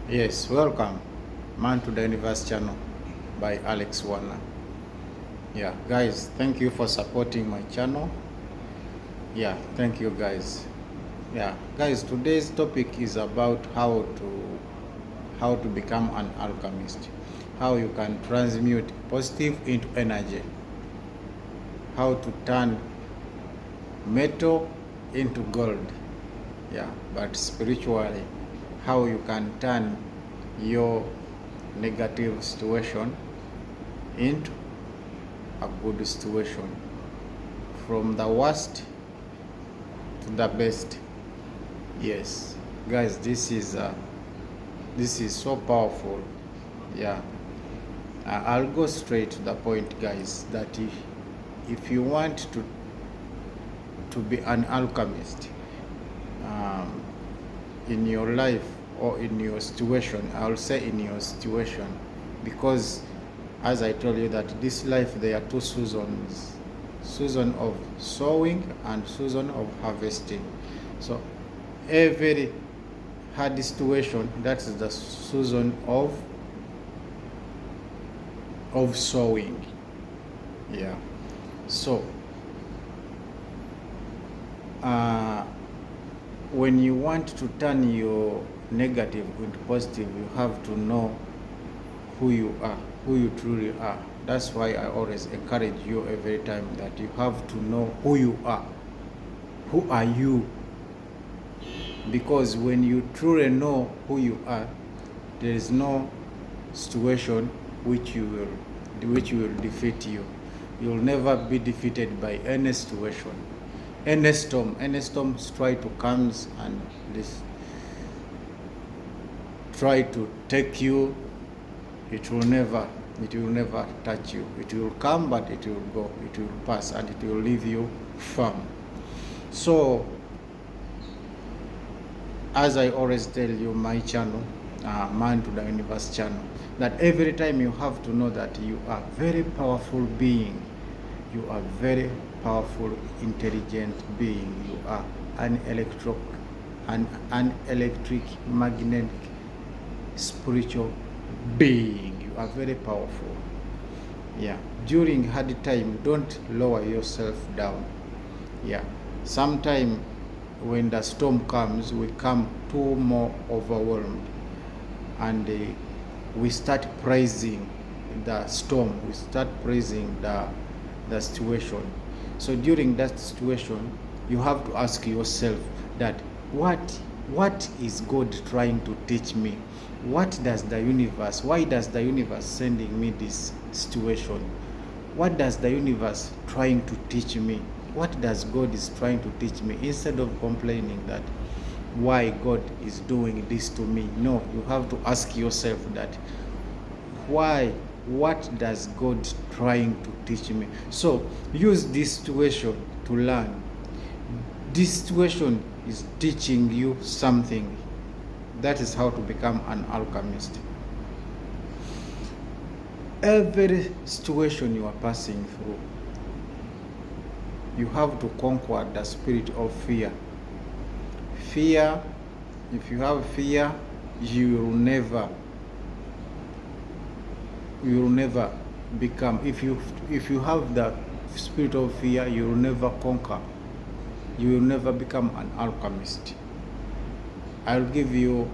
Yes, welcome, Man to the Universe channel by Alex Warner. Yeah, guys, thank you for supporting my channel. Yeah, thank you, guys. Yeah, guys, today's topic is about how to become an alchemist, how you can transmute positive into energy, how to turn metal into gold. Yeah, but spiritually, how you can turn your negative situation into a good situation, from the worst to the best. Yes, guys, this is so powerful. Yeah, I'll go straight to the point, guys, that if you want to be an alchemist um, in your life or in your situation, I'll say in your situation, because as I told you that this life there are two seasons, season of sowing and season of harvesting. So every hard situation, that is the season of sowing. Yeah. So when you want to turn your negative into positive, you have to know who you are, who you truly are. That's why I always encourage you every time that you have to know who you are. Who are you? Because when you truly know who you are, there is no situation which will defeat you. You'll never be defeated by any situation. Any storms try to come and try to take you, it will never touch you. It will come, but it will go, it will pass, and it will leave you firm. So as I always tell you, my channel, Man to the Universe channel, that every time you have to know that you are very powerful being. You are very powerful, intelligent being. You are an electric magnetic spiritual being. You are very powerful. Yeah. During hard time, don't lower yourself down. Yeah. Sometimes when the storm comes, we come too more overwhelmed, and we start praising the storm. We start praising the situation. So during that situation, you have to ask yourself that what is God trying to teach me? What does the universe, why does the universe sending me this situation? What does the universe trying to teach me? What does God is trying to teach me? Instead of complaining that why God is doing this to me, no, you have to ask yourself that what does God trying to teach me? So use this situation to learn. This situation is teaching you something. That is how to become an alchemist. Every situation you are passing through, you have to conquer the spirit of fear. Fear, if you have fear, you will never become, if you have the spirit of fear, you will never conquer. You will never become an alchemist. I'll give you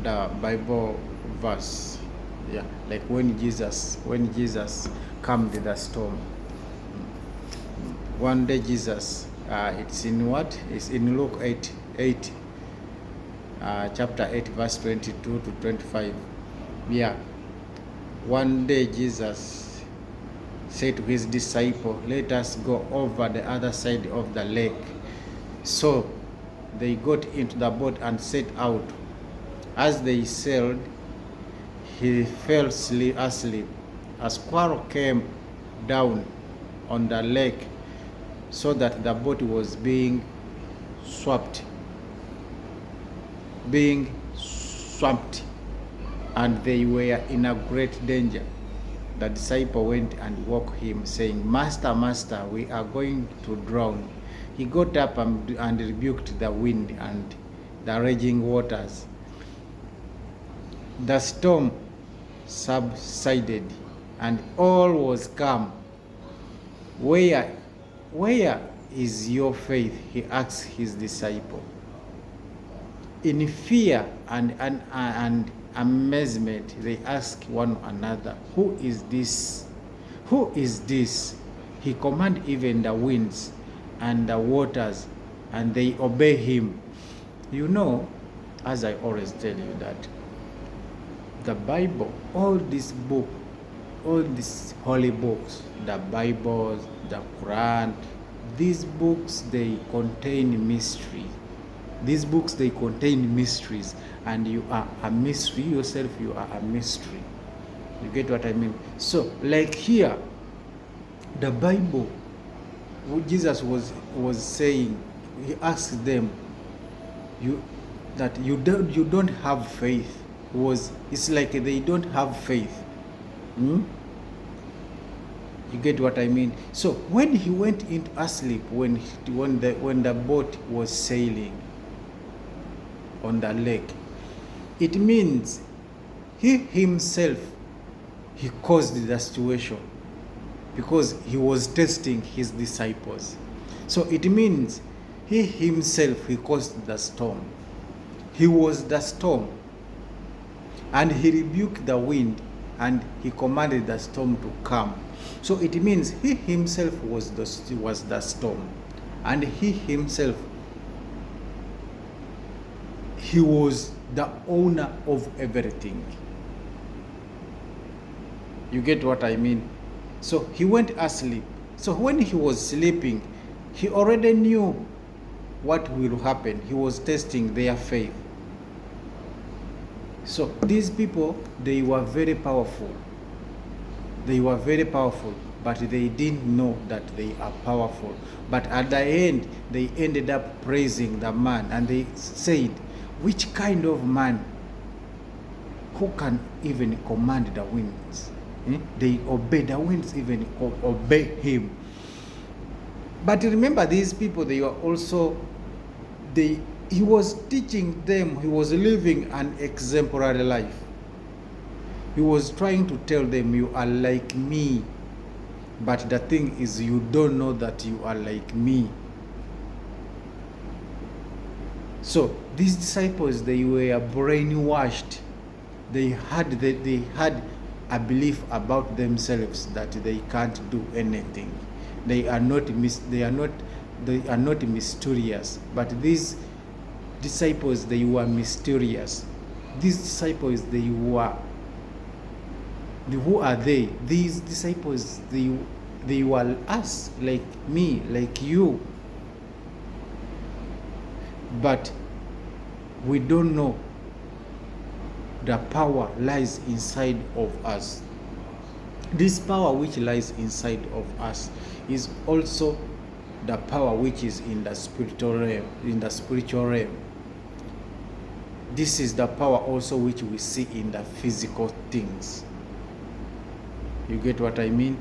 the Bible verse. Yeah, like when Jesus came with the storm. One day Jesus, it's in what? It's in Luke 8, chapter 8, verse 22 to 25. Yeah. One day Jesus said to his disciple, let us go over the other side of the lake. So they got into the boat and set out. As they sailed, he fell asleep. A squall came down on the lake, so that the boat was being swamped, and they were in a great danger. The disciple went and woke him, saying, Master, Master, we are going to drown. He got up and rebuked the wind and the raging waters. The storm subsided, and all was calm. Where is your faith? He asked his disciple. In fear and amazement, they asked one another, Who is this? Who is this? He commanded even the winds and the waters, and they obey him. You know, as I always tell you, that the Bible, all these books, all these holy books, the Bible, the Quran, these books, they contain mystery. These books, they contain mysteries, and you are a mystery. You yourself, you are a mystery. You get what I mean? So, like here, the Bible, what Jesus was saying, he asked them, you don't have faith. It's like they don't have faith. You get what I mean? So when he went into asleep, when the boat was sailing on the lake, it means he himself, he caused the situation, because he was testing his disciples. So it means he himself, he caused the storm. He was the storm, and he rebuked the wind, and he commanded the storm to come. So it means he himself was the storm, and he himself, he was the owner of everything. You get what I mean? So he went asleep. So when he was sleeping, he already knew what will happen. He was testing their faith. So these people, they were very powerful. They were very powerful, but they didn't know that they are powerful. But at the end, they ended up praising the man, and they said, which kind of man who can even command the winds? They obey the winds, even obey him. But remember, these people, they were also, he was teaching them, he was living an exemplary life. He was trying to tell them, you are like me. But the thing is, you don't know that you are like me. So these disciples, they were brainwashed. They had a belief about themselves that they can't do anything. They are not mysterious. But these disciples, they were mysterious. These disciples, they were. Who are they? These disciples, they were us, like me, like you. But we don't know the power lies inside of us. This power which lies inside of us is also the power which is in the spiritual realm. This is the power also which we see in the physical things. You get what I mean?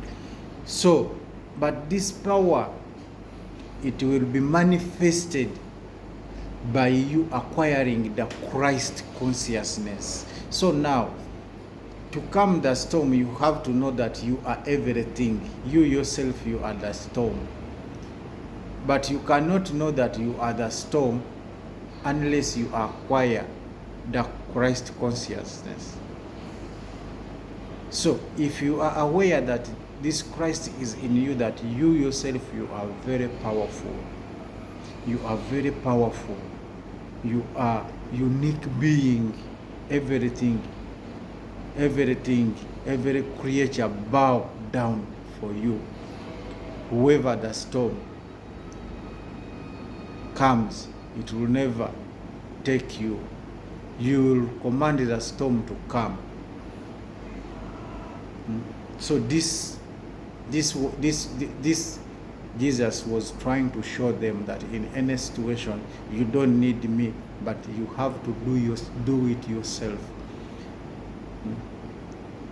So, but this power, it will be manifested by you acquiring the Christ consciousness. So now, to calm the storm, you have to know that you are everything. You yourself, you are the storm. But you cannot know that you are the storm unless you acquire the Christ consciousness. So if you are aware that this Christ is in you, that you yourself, you are very powerful. You are very powerful. You are unique being. Every creature bow down for you. Whoever the storm comes, it will never take you. You will command the storm to come. So this Jesus was trying to show them that in any situation, you don't need me, but you have to do it yourself.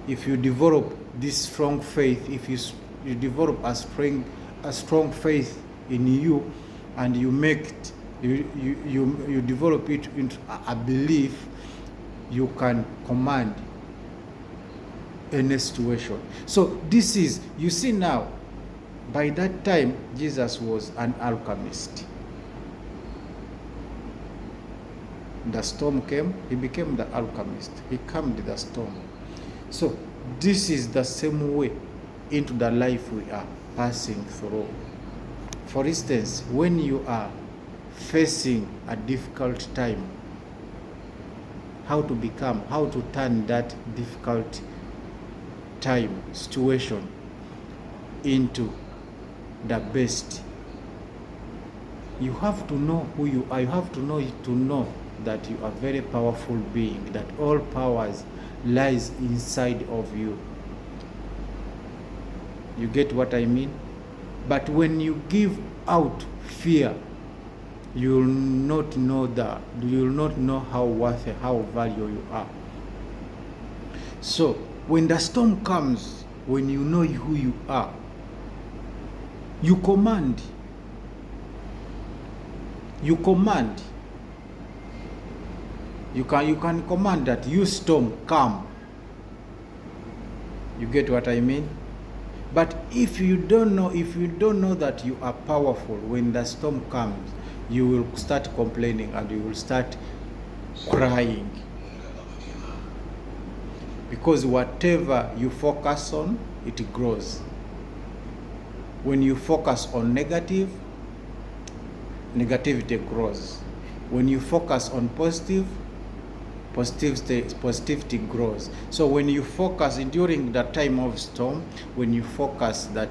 If you develop this strong faith, if you develop a strong faith in you, and you make it You develop it into a belief you can command any situation. So this is, you see now, by that time, Jesus was an alchemist. The storm came, he became the alchemist. He calmed the storm. So this is the same way into the life we are passing through. For instance, when you are facing a difficult time, how to turn that difficult time, situation into the best. You have to know who you are. You have to know that you are a very powerful being, that all powers lies inside of you. You get what I mean? But when you give out fear, you will not know how worthy, how valuable you are. So when the storm comes, when you know who you are, you command. You can command that, you storm, come. You get what I mean? But if you don't know that you are powerful, when the storm comes, you will start complaining and you will start crying. Because whatever you focus on, it grows. When you focus on negativity grows. When you focus on positivity grows. So when you focus during the time of storm, when you focus that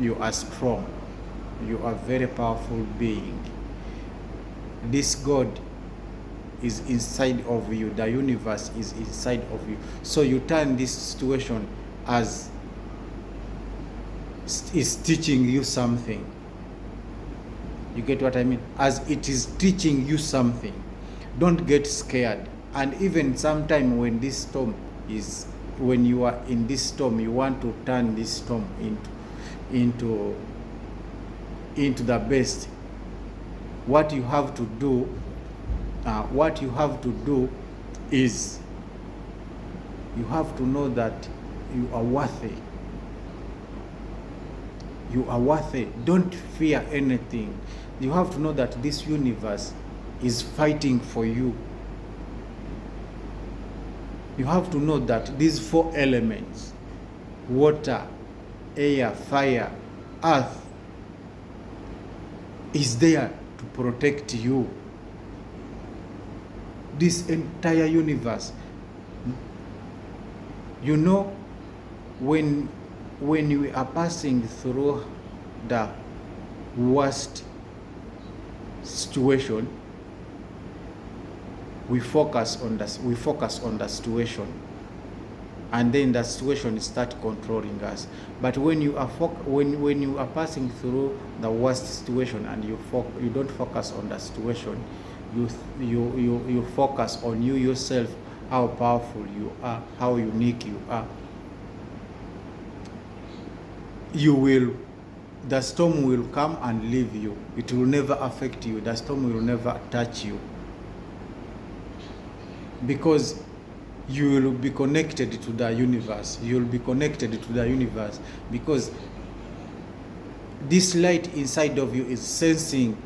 you are strong, you are a very powerful being. This God is inside of you. The universe is inside of you. So you turn this situation as is teaching you something. You get what I mean? As it is teaching you something. Don't get scared. And even sometime when you are in this storm, you want to turn this storm into the best. What you have to do is you have to know that you are worthy. You are worthy. Don't fear anything. You have to know that this universe is fighting for you. You have to know that these 4 elements, water, air, fire, earth, is there to protect you. This entire universe. You know, when we are passing through the worst situation, we focus on the situation, and then the situation start controlling us. But when you are when you are passing through the worst situation and you don't focus on the situation, you focus on you yourself, how powerful you are, how unique you are. The storm will come and leave you. It will never affect you. The storm will never touch you. Because you will be connected to the universe. You will be connected to the universe because this light inside of you is sensing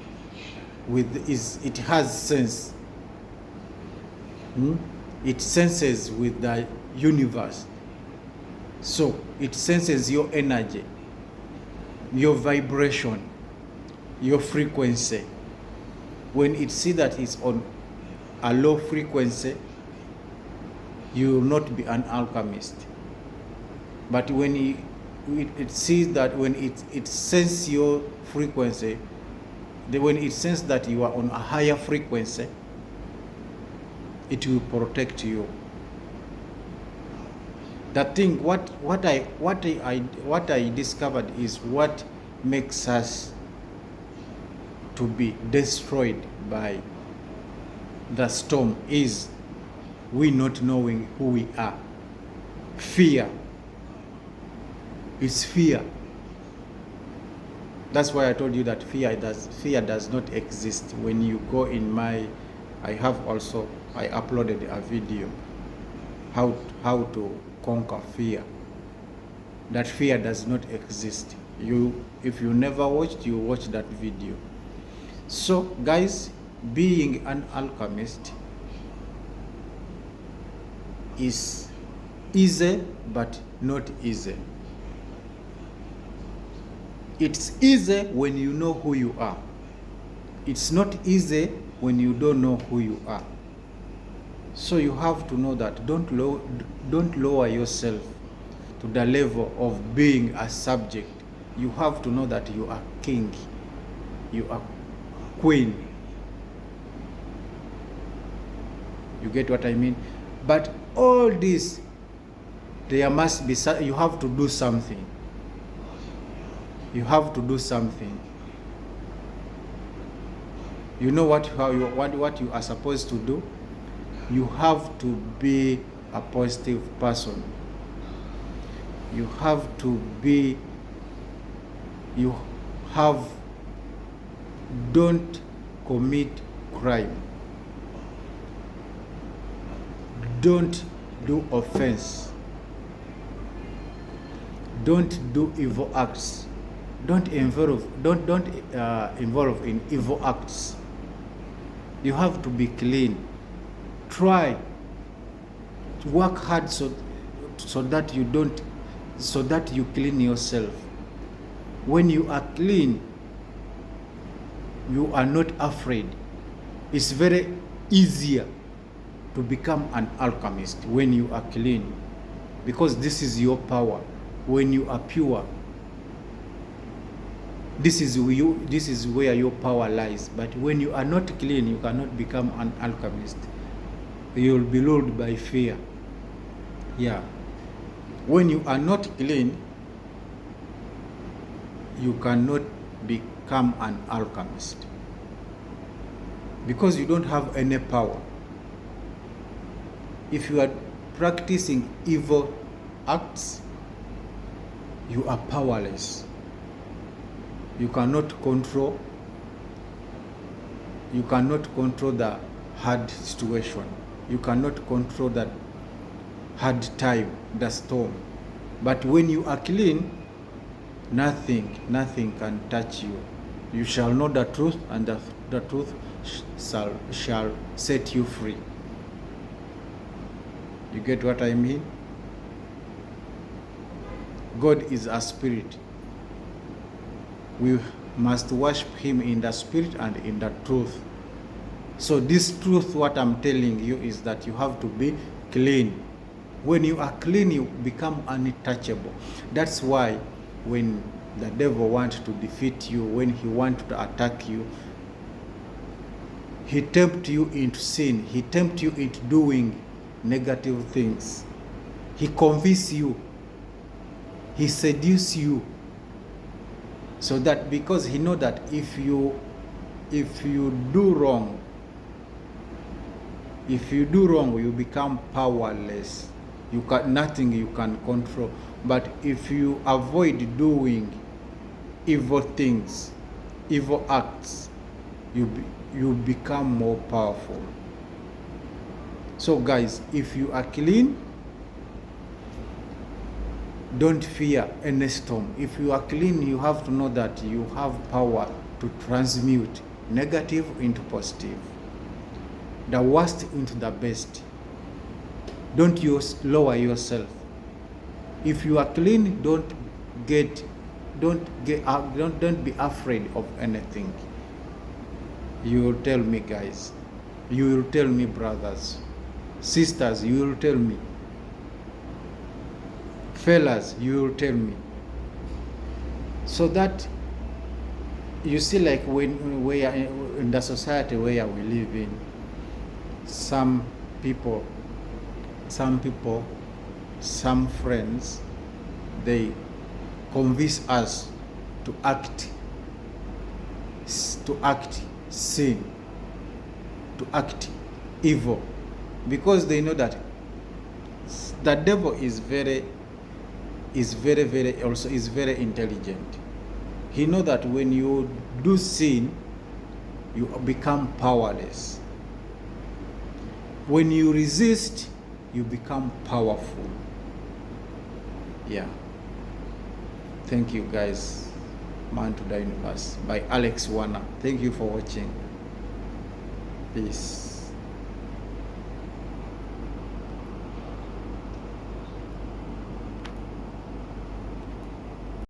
it has sense. It senses with the universe. So it senses your energy, your vibration, your frequency. When it sees that it's on a low frequency, you will not be an alchemist. But when it sees that, when it senses your frequency, when it senses that you are on a higher frequency, it will protect you. That thing, what I discovered is what makes us to be destroyed by the storm is we not knowing who we are. Fear. It's fear. That's why I told you that fear does not exist. When you go in my, I uploaded a video how to conquer fear. That fear does not exist. If you never watched, you watch that video. So guys, being an alchemist is easy but not easy. It's easy when you know who you are. It's not easy when you don't know who you are. So you have to know that don't lower yourself to the level of being a subject. You have to know that you are king, you are queen. You get what I mean? But all this, there must be, you have to do something. You have to do something. You know what you are supposed to do? You have to be a positive person. You have to be, don't commit crime. Don't do offense. Don't do evil acts. Don't involve in evil acts. You have to be clean. Try to work hard so that you clean yourself. When you are clean, you are not afraid. It's very easier to become an alchemist when you are clean, because this is your power. When you are pure, this is where your power lies. But when you are not clean, you cannot become an alchemist. You will be ruled by fear. Yeah. When you are not clean, you cannot become an alchemist, because you don't have any power. If you are practicing evil acts, you are powerless. You cannot control the hard situation. You cannot control that hard time, the storm. But when you are clean, nothing can touch you. You shall know the truth, and the truth shall set you free. You get what I mean? God is a spirit. We must worship him in the spirit and in the truth. So this truth, what I'm telling you, is that you have to be clean. When you are clean, you become untouchable. That's why when the devil wants to defeat you, when he wants to attack you, he tempts you into sin. He tempts you into doing negative things. He convinces you. He seduces you. So that, because he knows that if you do wrong, you become powerless. Nothing you can control. But if you avoid doing evil things, evil acts, you become more powerful. So guys, if you are clean, don't fear any storm. If you are clean, you have to know that you have power to transmute negative into positive, the worst into the best. Don't lower yourself. If you are clean, don't be afraid of anything. You will tell me, guys. You will tell me, brothers, sisters. You will tell me, fellas. You will tell me. So that you see, like when we are in the society where we live in, some people, some friends, they convince us to act sin, to act evil, because they know that the devil is very intelligent. He know that when you do sin, you become powerless. When you resist, you become powerful. Yeah. Thank you guys. Man to the Universe by Alex Warner. Thank you for watching. Peace.